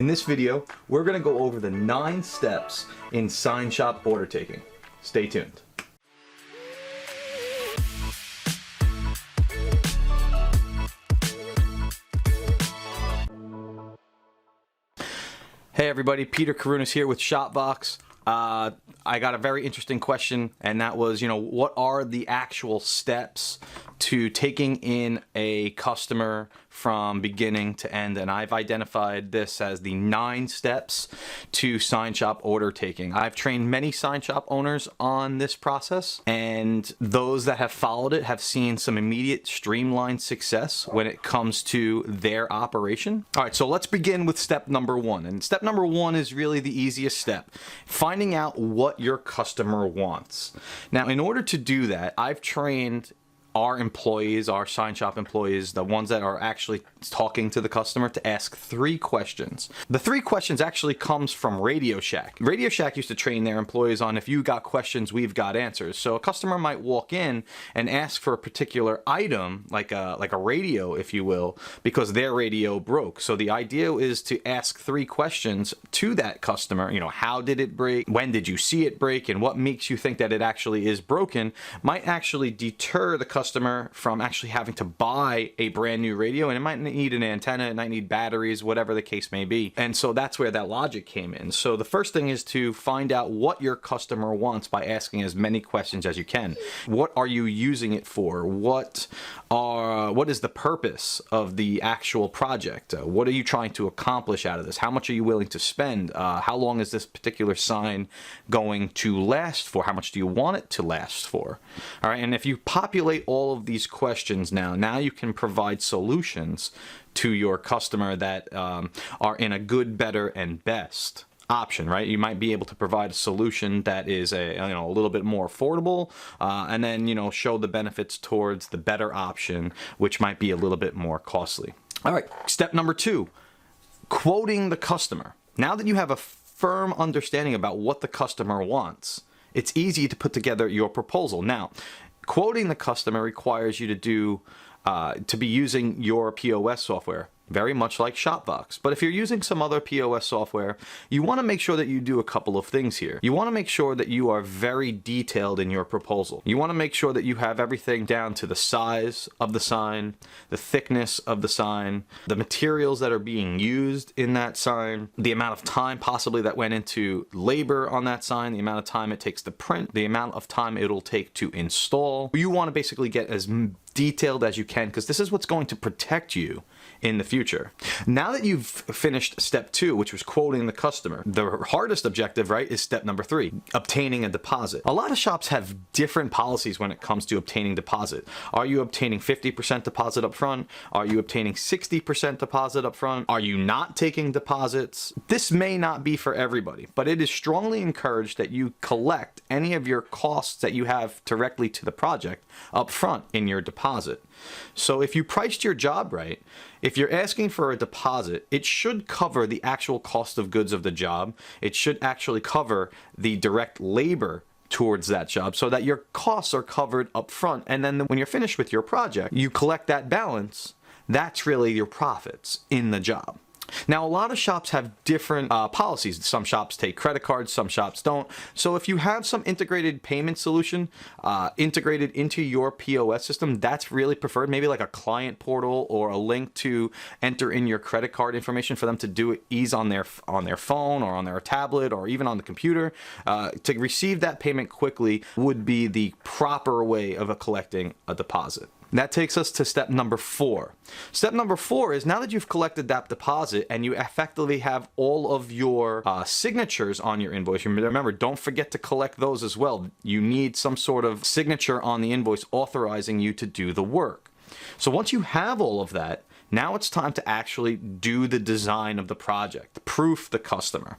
In this video, we're going to go over the 9 steps in sign shop order taking. Stay tuned. Hey everybody, Peter Karunas here with shopVOX. I got a very interesting question, and that was, what are the actual steps to taking in a customer from beginning to end? And I've identified this as the 9 steps to sign shop order taking. I've trained many sign shop owners on this process, and those that have followed it have seen some immediate streamlined success when it comes to their operation. All right, so let's begin with step number 1. And step number 1 is really the easiest step, finding out what your customer wants. Now, in order to do that, I've trained our employees, our sign shop employees, the ones that are actually talking to the customer, to ask 3 questions. The 3 questions actually comes from Radio Shack. Radio Shack used to train their employees on, if you got questions, we've got answers. So a customer might walk in and ask for a particular item, like a radio, if you will, because their radio broke. So the idea is to ask 3 questions to that customer. How did it break? When did you see it break? And what makes you think that it actually is broken might actually deter the customer from actually having to buy a brand new radio. And it might need an antenna, it might need batteries, whatever the case may be. And so that's where that logic came in. So the first thing is to find out what your customer wants by asking as many questions as you can. What are you using it for? What is the purpose of the actual project? What are you trying to accomplish out of this? How much are you willing to spend? How long is this particular sign going to last for? How much do you want it to last for? All right, and if you populate all of these questions now you can provide solutions to your customer that are in a good, better, and best option, right? You might be able to provide a solution that is a little bit more affordable, and then show the benefits towards the better option, which might be a little bit more costly. All right, step number 2, quoting the customer. Now that you have a firm understanding about what the customer wants, it's easy to put together your proposal. Now, quoting the customer requires you to be using your POS software, very much like shopVOX. But if you're using some other POS software, you want to make sure that you do a couple of things here. You want to make sure that you are very detailed in your proposal. You want to make sure that you have everything down to the size of the sign, the thickness of the sign, the materials that are being used in that sign, the amount of time possibly that went into labor on that sign, the amount of time it takes to print, the amount of time it'll take to install. You want to basically get as detailed as you can, because this is what's going to protect you in the future. Now that you've finished step 2, which was quoting the customer, the hardest objective, right, is step number 3, obtaining a deposit. A lot of shops have different policies when it comes to obtaining deposit. Are you obtaining 50% deposit up front? Are you obtaining 60% deposit up front? Are you not taking deposits? This may not be for everybody, but it is strongly encouraged that you collect any of your costs that you have directly to the project up front in your deposit. So if you priced your job right, if you're asking for a deposit, it should cover the actual cost of goods of the job. It should actually cover the direct labor towards that job, so that your costs are covered up front. And then when you're finished with your project, you collect that balance. That's really your profits in the job. Now, a lot of shops have different policies. Some shops take credit cards, some shops don't. So if you have some integrated payment solution integrated into your POS system, that's really preferred. Maybe like a client portal or a link to enter in your credit card information for them to do it ease on their phone or on their tablet or even on the computer. To receive that payment quickly would be the proper way of collecting a deposit. That takes us to step number 4. Step number 4 is, now that you've collected that deposit and you effectively have all of your signatures on your invoice, remember, don't forget to collect those as well. You need some sort of signature on the invoice authorizing you to do the work. So once you have all of that, now it's time to actually do the design of the project, proof the customer.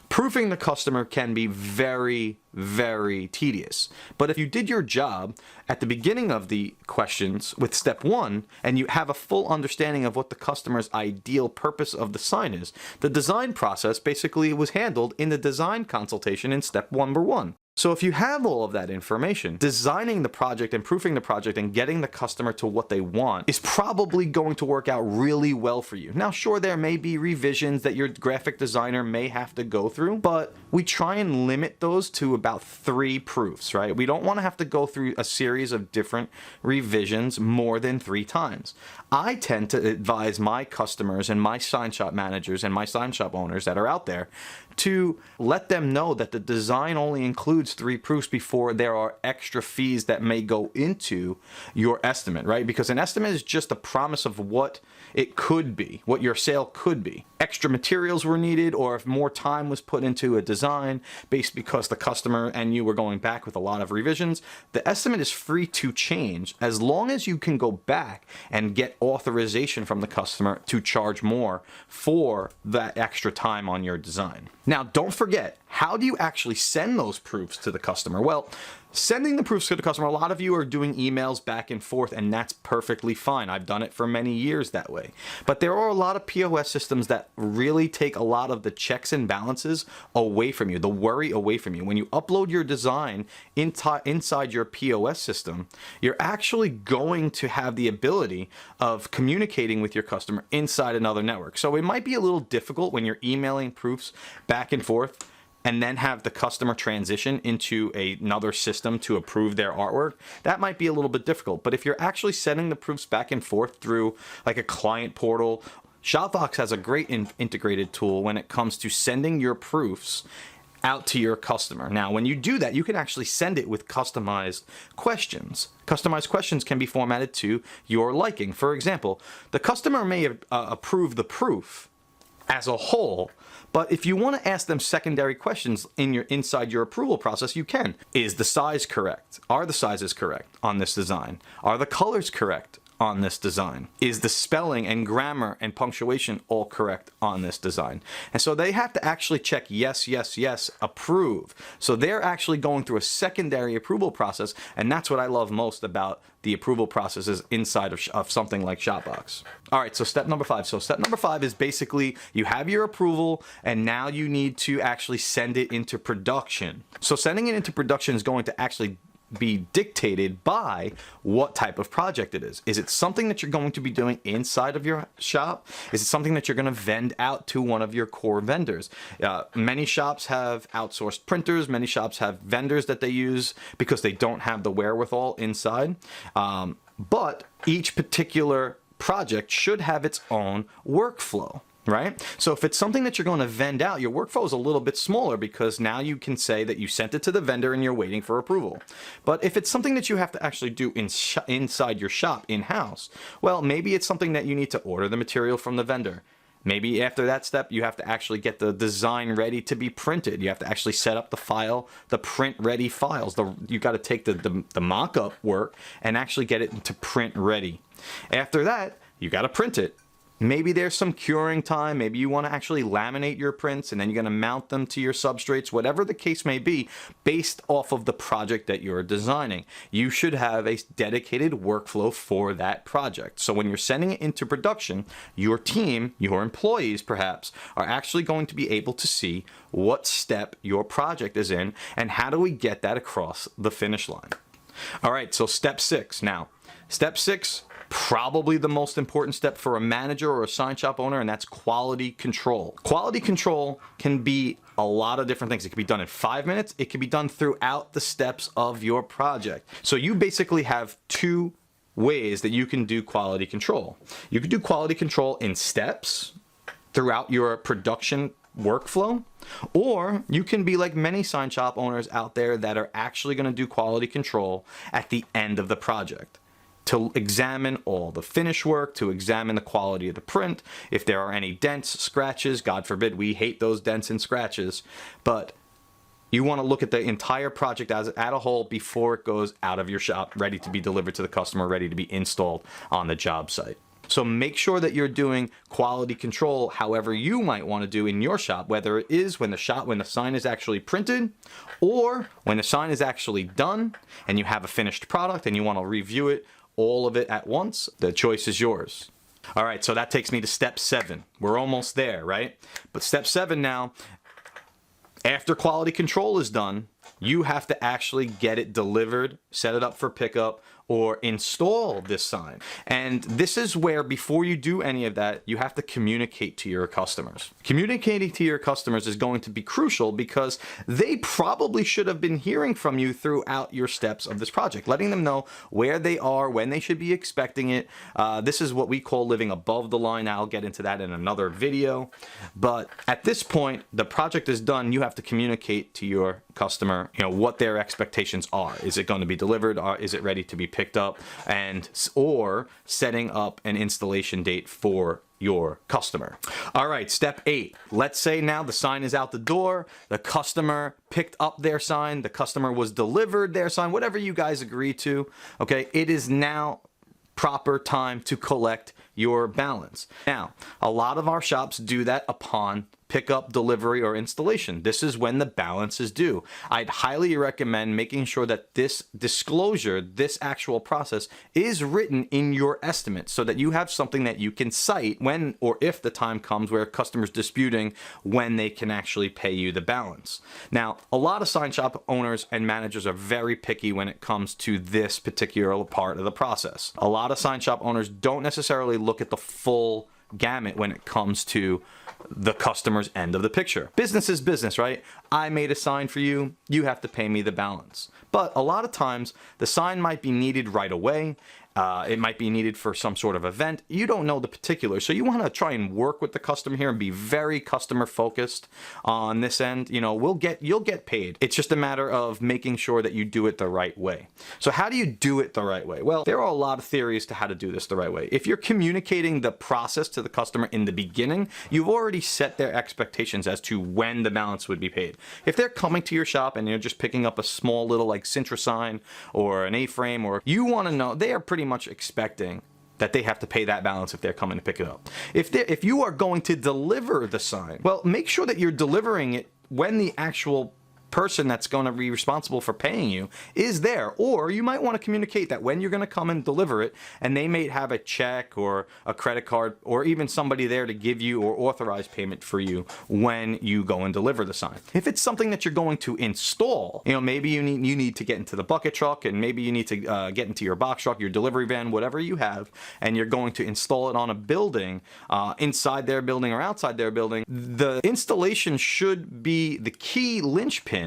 Proofing the customer can be very, very tedious. But if you did your job at the beginning of the questions with step 1, and you have a full understanding of what the customer's ideal purpose of the sign is, the design process basically was handled in the design consultation in step number 1. So if you have all of that information, designing the project and proofing the project and getting the customer to what they want is probably going to work out really well for you. Now, sure, there may be revisions that your graphic designer may have to go through, but we try and limit those to about 3 proofs, right? We don't want to have to go through a series of different revisions more than 3 times. I tend to advise my customers and my sign shop managers and my sign shop owners that are out there to let them know that the design only includes 3 proofs before there are extra fees that may go into your estimate, right? Because an estimate is just a promise of what it could be, what your sale could be. Extra materials were needed, or if more time was put into a design based because the customer and you were going back with a lot of revisions, the estimate is free to change as long as you can go back and get authorization from the customer to charge more for that extra time on your design. Now, don't forget, how do you actually send those proofs to the customer? Well, sending the proofs to the customer, a lot of you are doing emails back and forth, and that's perfectly fine. I've done it for many years that way. But there are a lot of POS systems that really take a lot of the checks and balances away from you, the worry away from you. When you upload your design inside your POS system, you're actually going to have the ability of communicating with your customer inside another network. So it might be a little difficult when you're emailing proofs back and forth and then have the customer transition into another system to approve their artwork. That might be a little bit difficult. But if you're actually sending the proofs back and forth through like a client portal, shopVOX has a great integrated tool when it comes to sending your proofs out to your customer. Now, when you do that, you can actually send it with customized questions. Customized questions can be formatted to your liking. For example, the customer may approve the proof as a whole, but if you want to ask them secondary questions inside your approval process, you can. Is the size correct? Are the sizes correct on this design? Are the colors correct on this design? Is the spelling and grammar and punctuation all correct on this design? And so they have to actually check yes, yes, yes, approve. So they're actually going through a secondary approval process, and that's what I love most about the approval processes inside of something like shopVOX. All right, so step number 5. So step number 5 is basically you have your approval and now you need to actually send it into production. So sending it into production is going to actually be dictated by what type of project it is. Is it something that you're going to be doing inside of your shop? Is it something that you're going to vend out to one of your core vendors? Many shops have outsourced printers. Many shops have vendors that they use because they don't have the wherewithal inside. But each particular project should have its own workflow. Right? So if it's something that you're going to vend out, your workflow is a little bit smaller because now you can say that you sent it to the vendor and you're waiting for approval. But if it's something that you have to actually do inside your shop in-house, well, maybe it's something that you need to order the material from the vendor. Maybe after that step, you have to actually get the design ready to be printed. You have to actually set up the file, the print-ready files. You got to take the mock-up work and actually get it into print ready. After that, you got to print it. Maybe there's some curing time. Maybe you want to actually laminate your prints and then you're going to mount them to your substrates, whatever the case may be, based off of the project that you're designing. You should have a dedicated workflow for that project. So when you're sending it into production, your team, your employees perhaps, are actually going to be able to see what step your project is in and how do we get that across the finish line. All right, so step 6 now. Step 6, probably the most important step for a manager or a sign shop owner, and that's quality control. Quality control can be a lot of different things. It can be done in 5 minutes. It can be done throughout the steps of your project. So you basically have 2 ways that you can do quality control. You can do quality control in steps throughout your production workflow, or you can be like many sign shop owners out there that are actually going to do quality control at the end of the project, to examine all the finish work, to examine the quality of the print, if there are any dents, scratches. God forbid, we hate those dents and scratches, but you want to look at the entire project as a whole before it goes out of your shop, ready to be delivered to the customer, ready to be installed on the job site. So make sure that you're doing quality control however you might want to do in your shop, whether it is when the sign is actually printed or when the sign is actually done and you have a finished product and you want to review it, all of it at once. The choice is yours. All right, so that takes me to step 7. We're almost there, right? But step 7 now, after quality control is done, you have to actually get it delivered, set it up for pickup, or install this sign. And this is where, before you do any of that, you have to communicate to your customers. Communicating to your customers is going to be crucial because they probably should have been hearing from you throughout your steps of this project, letting them know where they are, when they should be expecting it. This is what we call living above the line. I'll get into that in another video. But at this point, the project is done. You have to communicate to your customer, what their expectations are. Is it going to be delivered? Or is it ready to be picked up? Or setting up an installation date for your customer. All right, step 8. Let's say now the sign is out the door, the customer picked up their sign, the customer was delivered their sign, whatever you guys agree to. Okay, it is now proper time to collect your balance. Now, a lot of our shops do that upon pickup, delivery, or installation. This is when the balance is due. I'd highly recommend making sure that this disclosure, this actual process, is written in your estimate so that you have something that you can cite when or if the time comes where a customer's disputing when they can actually pay you the balance. Now, a lot of sign shop owners and managers are very picky when it comes to this particular part of the process. A lot of sign shop owners don't necessarily look at the full gamut when it comes to the customer's end of the picture. Business is business, right? I made a sign for you, you have to pay me the balance. But a lot of times the sign might be needed right away. It might be needed for some sort of event. You don't know the particulars, so you want to try and work with the customer here and be very customer focused on this end. You'll get paid. It's just a matter of making sure that you do it the right way. So how do you do it the right way? Well, there are a lot of theories to how to do this the right way. If you're communicating the process to the customer in the beginning, you've already set their expectations as to when the balance would be paid. If they're coming to your shop and you're just picking up a small little like Sintra sign or an A-frame, or you want to know, they are pretty much expecting that they have to pay that balance if they're coming to pick it up. If you are going to deliver the sign, well, make sure that you're delivering it when the actual person that's going to be responsible for paying you is there. Or you might want to communicate that when you're going to come and deliver it, and they may have a check or a credit card or even somebody there to give you or authorize payment for you when you go and deliver the sign. If it's something that you're going to install, maybe you need to get into the bucket truck, and maybe you need to get into your box truck, your delivery van, whatever you have, and you're going to install it on a building, inside their building or outside their building. The installation should be the key linchpin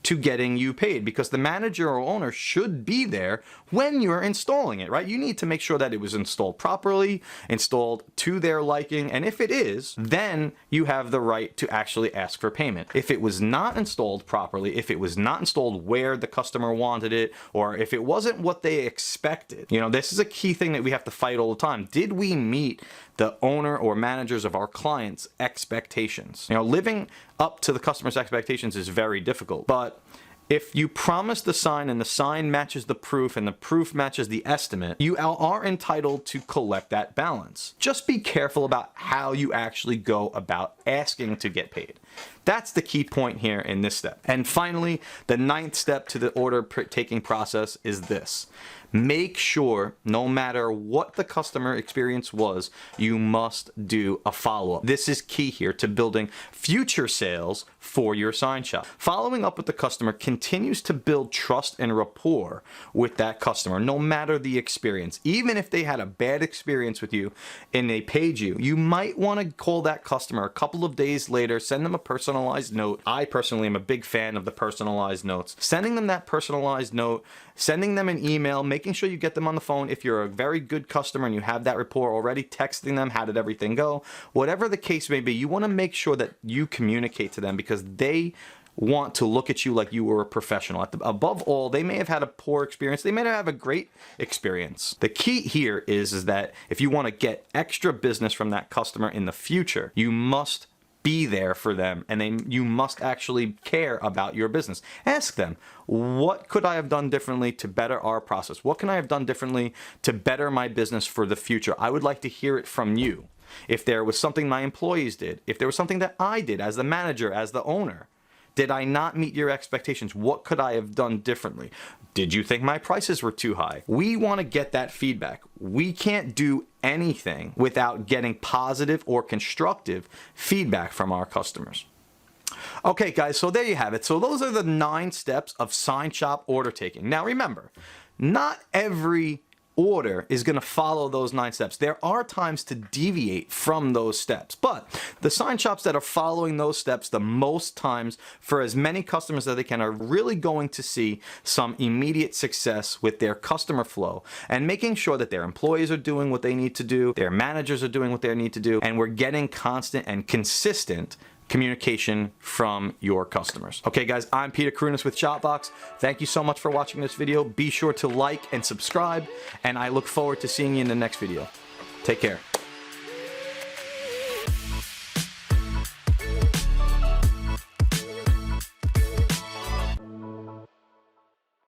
to getting you paid, because the manager or owner should be there when you're installing it, right? You need to make sure that it was installed properly, installed to their liking, and if it is, then you have the right to actually ask for payment. If it was not installed properly, if it was not installed where the customer wanted it, or if it wasn't what they expected, this is a key thing that we have to fight all the time. Did we meet the owner or managers of our clients' expectations? Living up to the customer's expectations is very difficult, but if you promise the sign and the sign matches the proof and the proof matches the estimate, you are entitled to collect that balance. Just be careful about how you actually go about asking to get paid. That's the key point here in this step. And finally, the 9th step to the order taking process is this. Make sure, no matter what the customer experience was, you must do a follow-up. This is key here to building future sales for your sign shop. Following up with the customer continues to build trust and rapport with that customer, no matter the experience. Even if they had a bad experience with you and they paid you, you might want to call that customer a couple of days later, send them a personalized note. I personally am a big fan of the personalized notes. Sending them that personalized note, sending them an email, making sure you get them on the phone. If you're a very good customer and you have that rapport already, texting them, how did everything go? Whatever the case may be, you want to make sure that you communicate to them, because they want to look at you like you were a professional. Above all, they may have had a poor experience. They may not have a great experience. The key here is that if you want to get extra business from that customer in the future, you must be there for them, and you must actually care about your business. Ask them, what could I have done differently to better our process? What can I have done differently to better my business for the future? I would like to hear it from you. If there was something my employees did, if there was something that I did as the manager, as the owner, did I not meet your expectations? What could I have done differently? Did you think my prices were too high? We want to get that feedback. We can't do anything without getting positive or constructive feedback from our customers. Okay, guys, so there you have it. So those are the 9 steps of sign shop order taking. Now remember, not every order is going to follow those 9 steps. There are times to deviate from those steps, but the sign shops that are following those steps the most times for as many customers as they can are really going to see some immediate success with their customer flow and making sure that their employees are doing what they need to do, their managers are doing what they need to do, and we're getting constant and consistent communication from your customers. Okay guys, I'm Peter Karunas with shopVOX. Thank you so much for watching this video. Be sure to like and subscribe, and I look forward to seeing you in the next video. Take care.